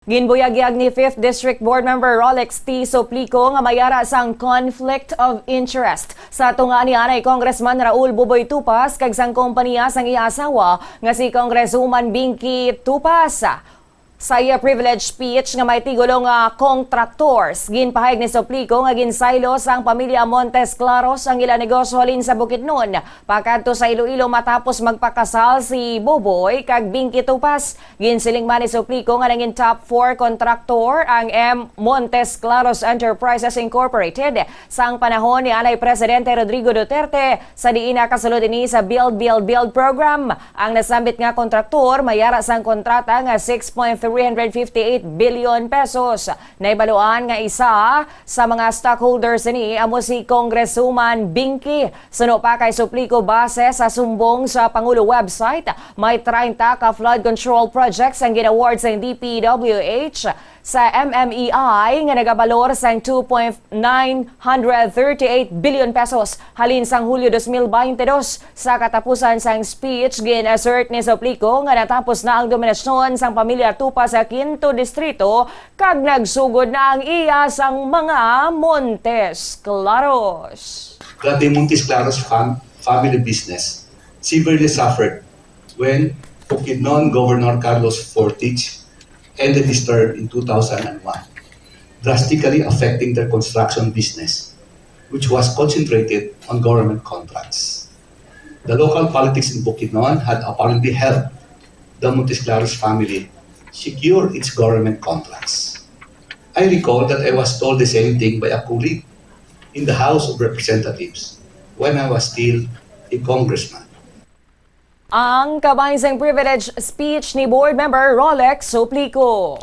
Ginbuyagyag ni 5th District Board Member Rolex T. Suplico nga mayara sang conflict of interest. Sa tunga ni anay Congressman Raul Buboy Tupas kag sang kompanya sang iya asawa nga si Congresswoman Binky Tupas. Sa iya privilege speech nga may tigulong contractors, ginpahayag ni Suplico nga ginsaylo sang pamilya Montesclaros ang ila negosyo halin sa Bukidnon. Pakadto sa Iloilo matapos magpakasal si Buboy kag Binky Tupas. Ginsiling man ni Suplico nga naging top 4 contractor ang Montesclaros Enterprises Incorporated sang panahon ni anay Presidente Rodrigo Duterte sa diin nakasulod ini sa Build program. Ang nasambit nga kontraktor mayara sang kontrata nga 6.358 billion pesos. Naibaluan nga isa sa mga stockholders ni amo si Congresswoman Binky. Suno pa kay Suplico base sa sumbong sa Pangulo website, may 30 ka flood control projects ang gin-award sa DPWH sa MMEI nga nagabalor sa 2.938 billion pesos halin sang Hulyo 2022. Sa katapusan sang speech, gin-assert ni Suplico nga natapos na ang dominasyon sang pamilya Tupas sa 5th Distrito kag nagsugod na ang iya sang mga Montesclaros. That the Montesclaros family business severely suffered when Bukidnon Governor Carlos Fortich ended his term in 2001, drastically affecting their construction business, which was concentrated on government contracts. The local politics in Bukidnon had apparently helped the Montesclaros family secure its government contracts. I recall that I was told the same thing by a colleague in the House of Representatives when I was still a congressman. Ang kabaysang privilege speech ni Board Member Rolex Suplico.